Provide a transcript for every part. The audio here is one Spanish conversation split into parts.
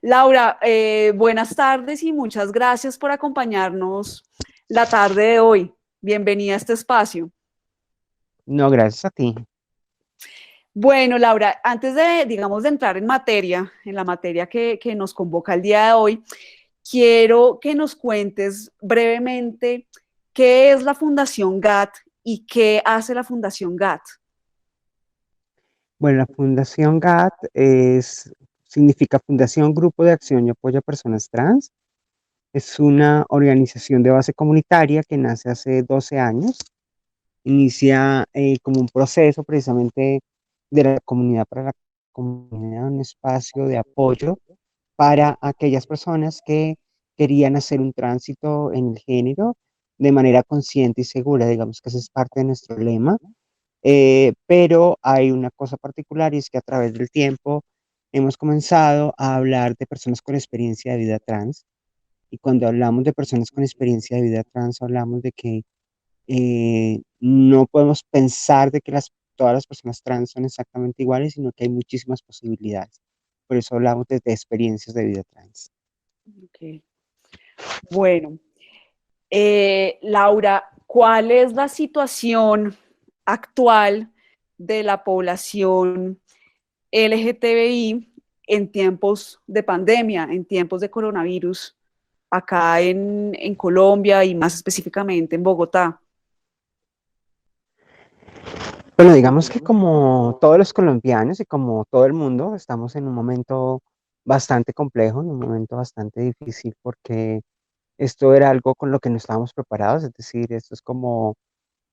Laura, buenas tardes y muchas gracias por acompañarnos la tarde de hoy. Bienvenida a este espacio. No, gracias a ti. Bueno, Laura, antes de, digamos, de entrar en materia, en la materia que nos convoca el día de hoy, quiero que nos cuentes brevemente qué es la Fundación GAT y qué hace la Fundación GAT. Bueno, la Fundación GAT significa Fundación Grupo de Acción y Apoyo a Personas Trans. Es una organización de base comunitaria que nace hace 12 años. Inicia como un proceso precisamente de la comunidad para la comunidad, un espacio de apoyo para aquellas personas que querían hacer un tránsito en el género de manera consciente y segura. Digamos que ese es parte de nuestro lema. Pero hay una cosa particular y es que a través del tiempo hemos comenzado a hablar de personas con experiencia de vida trans. Y cuando hablamos de personas con experiencia de vida trans, hablamos de que no podemos pensar de que todas las personas trans son exactamente iguales, sino que hay muchísimas posibilidades. Por eso hablamos de experiencias de vida trans. Okay. Bueno, Laura, ¿cuál es la situación actual de la población LGTBI en tiempos de pandemia, en tiempos de coronavirus, acá en Colombia y más específicamente en Bogotá? Bueno, digamos que como todos los colombianos y como todo el mundo, estamos en un momento bastante complejo, en un momento bastante difícil, porque esto era algo con lo que no estábamos preparados. Es decir, esto es como,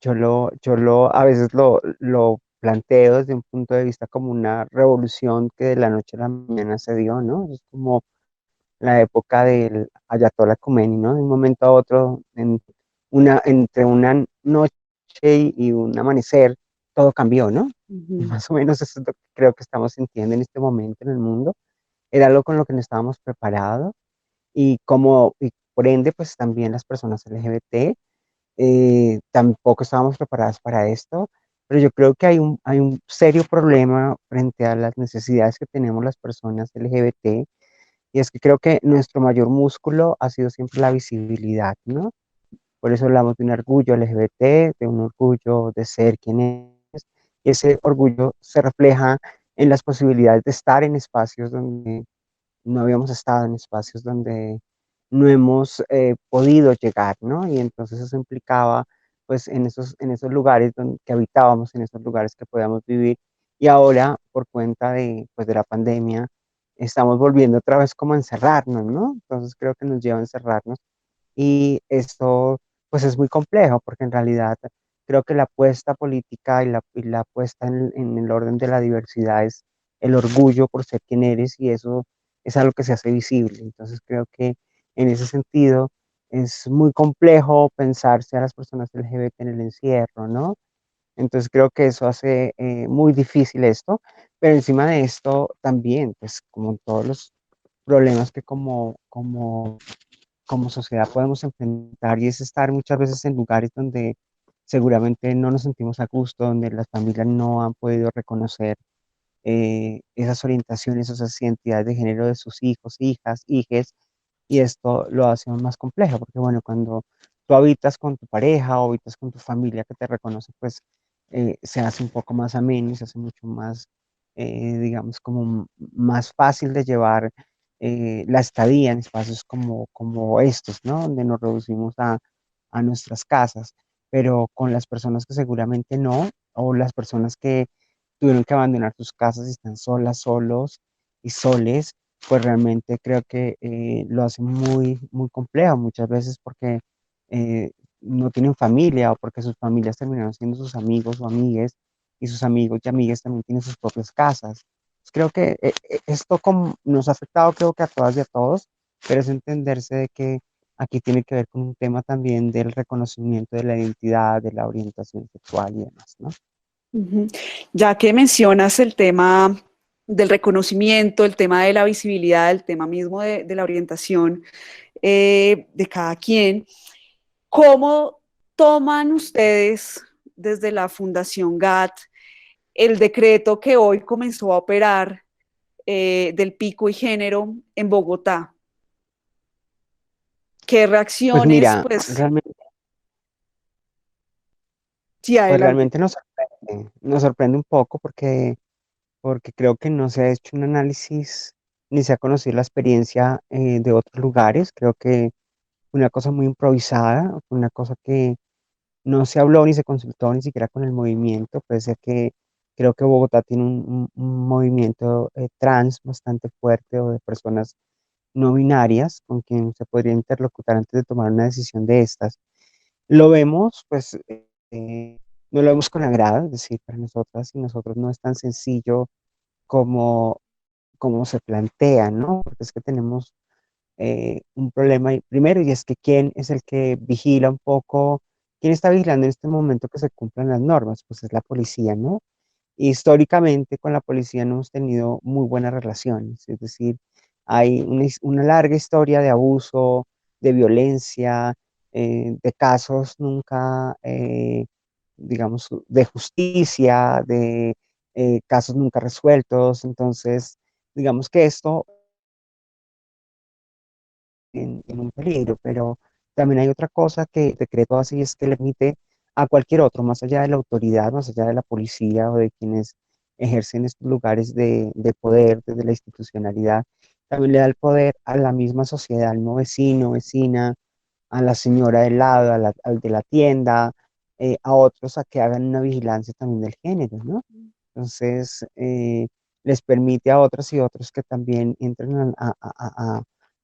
a veces lo planteo desde un punto de vista como una revolución que de la noche a la mañana se dio, ¿no? Es como la época del Ayatollah Khomeini, ¿no? De un momento a otro, entre una noche y un amanecer, todo cambió, ¿no? Y Ujú. más o menos eso es lo que creo que estamos sintiendo en este momento en el mundo. Era algo con lo que no estábamos preparados y por ende, pues también las personas LGBT tampoco estábamos preparadas para esto, pero yo creo que hay un serio problema frente a las necesidades que tenemos las personas LGBT, y es que creo que nuestro mayor músculo ha sido siempre la visibilidad, ¿no? Por eso hablamos de un orgullo LGBT, de un orgullo de ser quien es, y ese orgullo se refleja en las posibilidades de estar en espacios donde no habíamos estado, en espacios donde no hemos podido llegar, ¿no? Y entonces eso implicaba, pues, en esos lugares que habitábamos, en esos lugares que podíamos vivir, y ahora, por cuenta de, pues, de la pandemia, estamos volviendo otra vez como a encerrarnos, ¿no? Entonces creo que nos lleva a encerrarnos, y esto, pues, es muy complejo, porque en realidad creo que la apuesta política y la apuesta en el orden de la diversidad es el orgullo por ser quien eres, y eso es algo que se hace visible. Entonces creo que en ese sentido es muy complejo pensarse a las personas LGBT en el encierro, ¿no? Entonces creo que eso hace muy difícil esto, pero encima de esto también, pues como todos los problemas que como sociedad podemos enfrentar, y es estar muchas veces en lugares donde seguramente no nos sentimos a gusto, donde las familias no han podido reconocer esas orientaciones, esas identidades de género de sus hijos, hijas, hijes, y esto lo hace aún más complejo, porque bueno, cuando tú habitas con tu pareja o habitas con tu familia que te reconoce, pues se hace un poco más ameno y se hace mucho más, digamos, como más fácil de llevar la estadía en espacios como estos, ¿no? Donde nos reducimos a nuestras casas, pero con las personas que seguramente no, o las personas que tuvieron que abandonar sus casas y están solas, solos y soles, pues realmente creo que lo hace muy, muy complejo muchas veces, porque eh, no tienen familia, o porque sus familias terminaron siendo sus amigos o amigues, y sus amigos y amigas también tienen sus propias casas. Pues creo que esto nos ha afectado, creo que a todas y a todos, pero es entenderse de que aquí tiene que ver con un tema también del reconocimiento de la identidad, de la orientación sexual y demás, ¿no? Ujú. Ya que mencionas el tema del reconocimiento, el tema de la visibilidad, el tema mismo de la orientación de cada quien, ¿cómo toman ustedes desde la Fundación GAT el decreto que hoy comenzó a operar del pico y género en Bogotá. ¿Qué Pues reacciones? mira, Pues realmente, sí, pues adelante. realmente nos sorprende un poco porque creo que no se ha hecho un análisis ni se ha conocido la experiencia de otros lugares. Creo que fue una cosa muy improvisada, fue una cosa que no se habló ni se consultó ni siquiera con el movimiento, pese a que creo que Bogotá tiene un movimiento trans bastante fuerte o de personas no binarias con quien se podría interlocutar antes de tomar una decisión de estas. Lo vemos, pues, no lo vemos con agrado, es decir, para nosotras y nosotros no es tan sencillo como, como se plantea, ¿no? Porque es que tenemos un problema primero y es que quién es el que vigila un poco, quién está vigilando en este momento que se cumplan las normas, pues es la policía, ¿no? Históricamente con la policía no hemos tenido muy buenas relaciones, es decir, hay una larga historia de abuso, de violencia, de casos nunca, digamos, de justicia, de casos nunca resueltos. Entonces, digamos que esto en un peligro, pero también hay otra cosa que el decreto hace y es que le permite a cualquier otro, más allá de la autoridad, más allá de la policía o de quienes ejercen estos lugares de poder desde la institucionalidad, también le da el poder a la misma sociedad, al mismo vecino, vecina, a la señora del lado, al de la tienda, a otros a que hagan una vigilancia también del género, ¿no? Entonces, les permite a otras y otros que también entren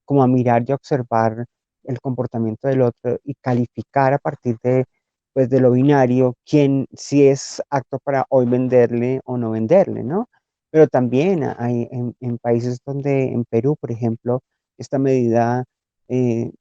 como a mirar y a observar el comportamiento del otro y calificar a partir de, pues, de lo binario, quién si es apto para hoy venderle o no venderle, ¿no? Pero también hay en países donde, en Perú, por ejemplo, esta medida eh,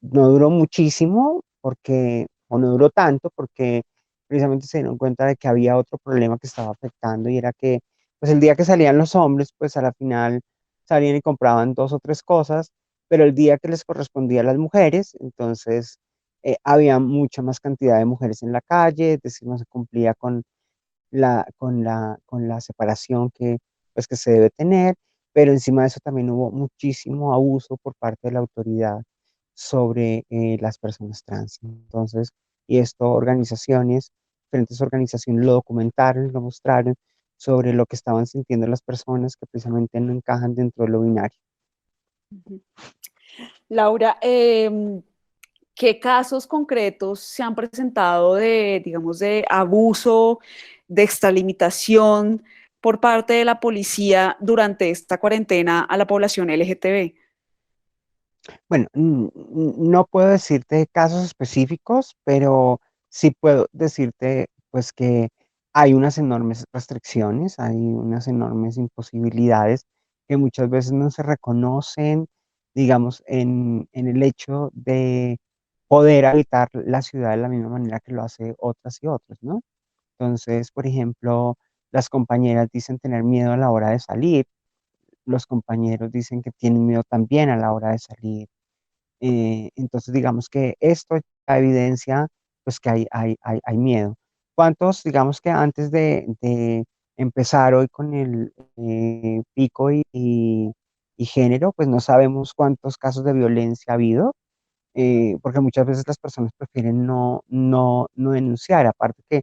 no duró muchísimo porque, o no duró tanto porque precisamente se dieron cuenta de que había otro problema que estaba afectando y era que, pues el día que salían los hombres, pues a la final salían y compraban dos o tres cosas, pero el día que les correspondía a las mujeres, entonces había mucha más cantidad de mujeres en la calle, es decir, no se cumplía con la separación que, pues, que se debe tener, pero encima de eso también hubo muchísimo abuso por parte de la autoridad sobre las personas trans. Entonces, y esto organizaciones, diferentes organizaciones lo documentaron, lo mostraron sobre lo que estaban sintiendo las personas que precisamente no encajan dentro de lo binario. Laura, ¿qué casos concretos se han presentado de, digamos, de abuso, de extralimitación por parte de la policía durante esta cuarentena a la población LGTB? Bueno, no puedo decirte casos específicos, pero sí puedo decirte pues que hay unas enormes restricciones, hay unas enormes imposibilidades que muchas veces no se reconocen, digamos, en el hecho de poder habitar la ciudad de la misma manera que lo hace otras y otros, ¿no? Entonces, por ejemplo, las compañeras dicen tener miedo a la hora de salir, los compañeros dicen que tienen miedo también a la hora de salir. Entonces, digamos que esto ya evidencia pues que hay miedo. ¿Cuántos, digamos que antes de empezar hoy con el pico y género, pues no sabemos cuántos casos de violencia ha habido? Porque muchas veces las personas prefieren no denunciar, aparte que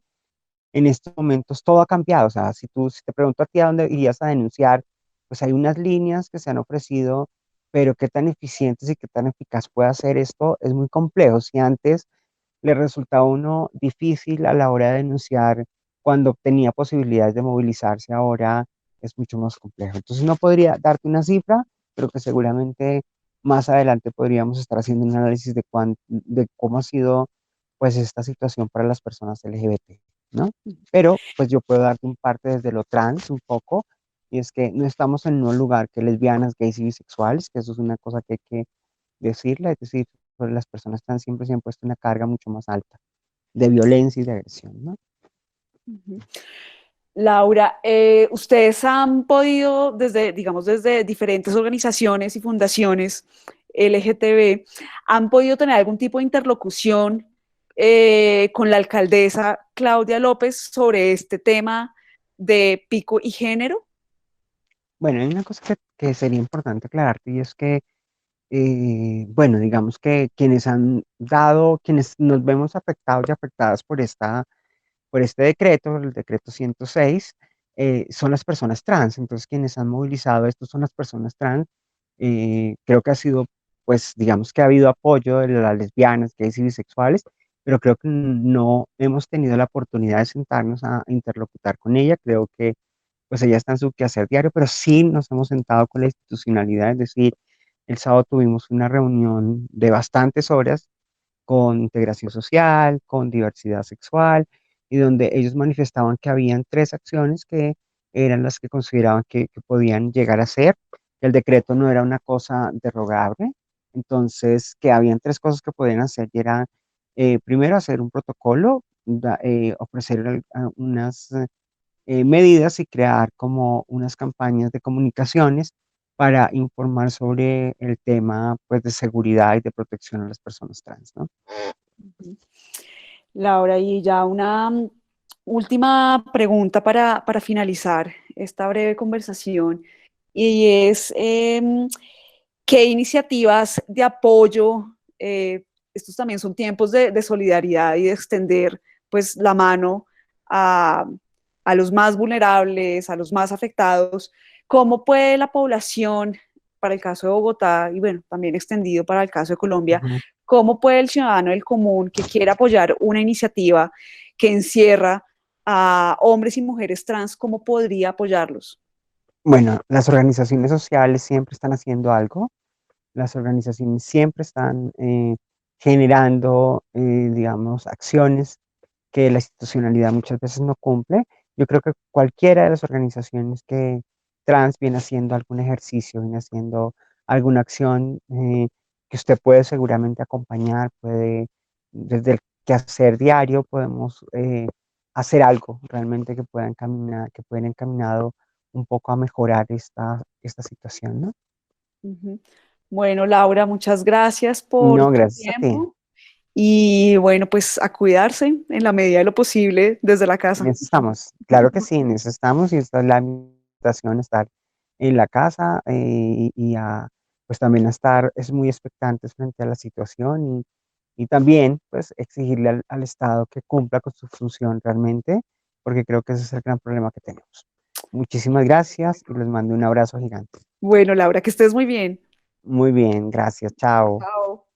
en estos momentos todo ha cambiado. O sea, si te pregunto a ti a dónde irías a denunciar, pues hay unas líneas que se han ofrecido, pero qué tan eficientes y qué tan eficaz puede hacer esto es muy complejo. Si antes le resultaba a uno difícil a la hora de denunciar cuando tenía posibilidades de movilizarse, ahora es mucho más complejo. Entonces no podría darte una cifra, pero que seguramente más adelante podríamos estar haciendo un análisis de cómo ha sido pues esta situación para las personas LGBT, ¿no? Pero pues yo puedo darte un parte desde lo trans un poco, y es que no estamos en un lugar que lesbianas, gays y bisexuales, que eso es una cosa que hay que decirle, es decir, sobre las personas trans siempre se han puesto una carga mucho más alta de violencia y de agresión, ¿no? Laura, ustedes han podido, desde, digamos, desde diferentes organizaciones y fundaciones LGTB, han podido tener algún tipo de interlocución con la alcaldesa Claudia López sobre este tema de pico y género. Bueno, hay una cosa que sería importante aclararte y es que, bueno, digamos que quienes nos vemos afectados y afectadas por este decreto, el decreto 106, son las personas trans. Entonces, quienes han movilizado esto son las personas trans. Creo que ha sido, pues, digamos que ha habido apoyo de las lesbianas, gays y bisexuales, pero creo que no hemos tenido la oportunidad de sentarnos a interlocutar con ella. Creo que, pues, ella está en su quehacer diario, pero sí nos hemos sentado con la institucionalidad, es decir, el sábado tuvimos una reunión de bastantes horas con integración social, con diversidad sexual, y donde ellos manifestaban que habían tres acciones que eran las que consideraban que podían llegar a ser. El decreto no era una cosa derogable, entonces que habían tres cosas que podían hacer y era, primero, hacer un protocolo, ofrecer unas medidas y crear como unas campañas de comunicaciones para informar sobre el tema, pues, de seguridad y de protección a las personas trans, ¿no? Ujú. Laura, y ya una última pregunta para finalizar esta breve conversación, y es, ¿qué iniciativas de apoyo? Estos también son tiempos de solidaridad y de extender pues la mano a, a los más vulnerables, a los más afectados. ¿Cómo puede la población, para el caso de Bogotá y bueno, también extendido para el caso de Colombia, Ujú. cómo puede el ciudadano del común que quiera apoyar una iniciativa que encierra a hombres y mujeres trans, cómo podría apoyarlos? Bueno, las organizaciones sociales siempre están haciendo algo, las organizaciones siempre están generando, digamos, acciones que la institucionalidad muchas veces no cumple. Yo creo que cualquiera de las organizaciones que trans viene haciendo algún ejercicio, viene haciendo alguna acción, que usted puede seguramente acompañar, puede, desde el quehacer diario, podemos hacer algo realmente que pueda encaminar, que pueda ir encaminado un poco a mejorar esta situación, ¿no? Ujú. Bueno, Laura, muchas gracias por No, tu gracias a ti. tiempo y bueno, pues a cuidarse en la medida de lo posible desde la En casa. eso estamos, claro que sí, en eso estamos y esta es la invitación a estar en la casa, pues también a estar es muy expectantes frente a la situación y también pues exigirle al Estado que cumpla con su función realmente, porque creo que ese es el gran problema que tenemos. Muchísimas gracias y les mando un abrazo gigante. Bueno, Laura, que estés muy bien. Muy bien, gracias, chao. Chao.